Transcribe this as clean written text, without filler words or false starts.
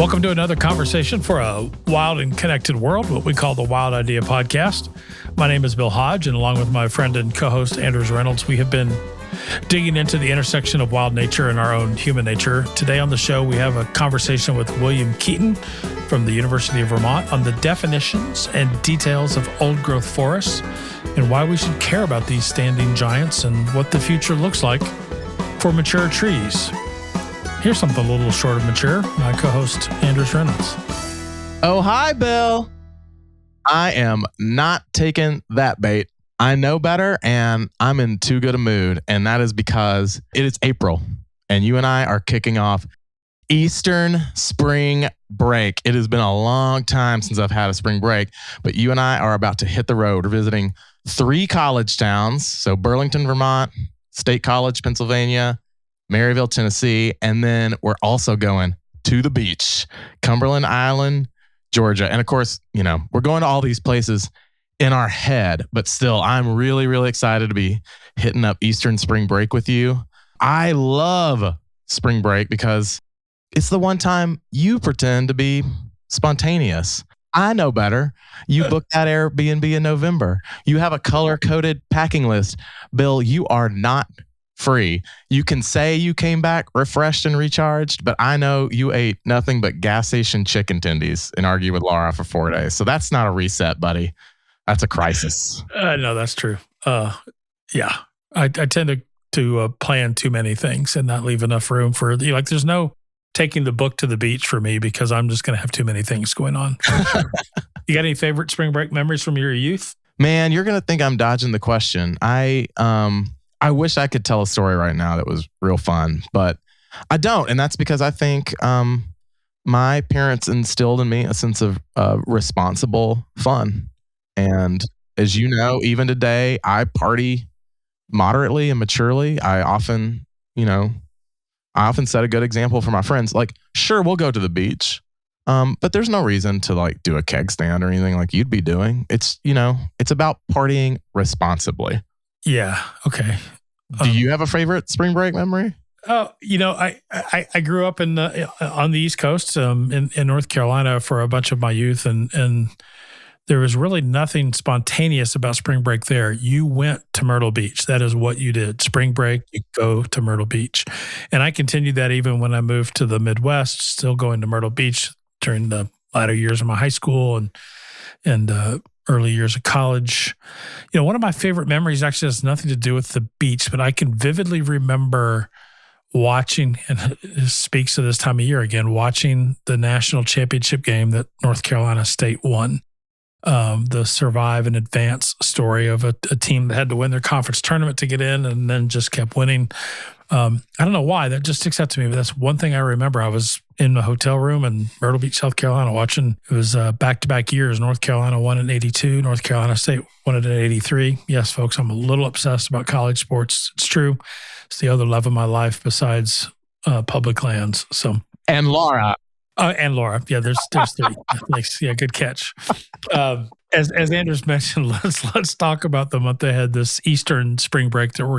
Welcome to another conversation for a wild and connected world, what we call the Wild Idea Podcast. My name is Bill Hodge, and along with my friend and co-host Anders Reynolds, we have been digging into the intersection of wild nature and our own human nature. Today on the show, we have a conversation with William Keeton from the University of Vermont on the definitions and details of old-growth forests and why we should care about these standing giants and what the future looks like for mature trees. Here's something a little short of mature. My co-host, Anders Reynolds. Oh, hi, Bill. I am not taking that bait. I know better, and I'm in too good a mood, and that is because it is April, and you and I are kicking off Eastern spring break. It has been a long time since I've had a spring break, but you and I are about to hit the road. We're visiting 3 college towns, so Burlington, Vermont, State College, Pennsylvania, Maryville, Tennessee, and then we're also going to the beach, Cumberland Island, Georgia. And of course, you know, we're going to all these places in our head, but still, I'm really, really excited to be hitting up Eastern spring break with you. I love spring break because it's the one time you pretend to be spontaneous. I know better. You booked that Airbnb in November. You have a color-coded packing list. Bill, you are not free. You can say you came back refreshed and recharged, but I know you ate nothing but gas station chicken tendies and argued with Laura for 4 days. So that's not a reset, buddy. That's a crisis. No, that's true. Yeah, I tend to plan too many things and not leave enough room for there's no taking the book to the beach for me because I'm just going to have too many things going on. You got any favorite spring break memories from your youth? Man, you're going to think I'm dodging the question. I wish I could tell a story right now that was real fun, but I don't. And that's because I think my parents instilled in me a sense of responsible fun. And as you know, even today, I party moderately and maturely. I often set a good example for my friends. Like, sure, we'll go to the beach, but there's no reason to do a keg stand or anything like you'd be doing. It's about partying responsibly. Yeah. Okay. Do you have a favorite spring break memory? Oh, I grew up on the East Coast in North Carolina for a bunch of my youth, and there was really nothing spontaneous about spring break there. You went to Myrtle Beach. That is what you did. Spring break, you go to Myrtle Beach. And I continued that even when I moved to the Midwest, still going to Myrtle Beach during the latter years of my high school and early years of college. One of my favorite memories actually has nothing to do with the beach, but I can vividly remember watching, and it speaks to this time of year again, watching the national championship game that North Carolina State won. The survive and advance story of a team that had to win their conference tournament to get in and then just kept winning. I don't know why that just sticks out to me, but that's one thing I remember. I was in the hotel room in Myrtle Beach, South Carolina, watching. It was back-to-back years. North Carolina won in 82. North Carolina State won it in 83. Yes, folks, I'm a little obsessed about college sports. It's true. It's the other love of my life besides public lands. And Laura. And Laura. Yeah, there's 3. Thanks. Yeah, good catch. As Anders mentioned, let's talk about the month ahead, this Eastern spring break that we're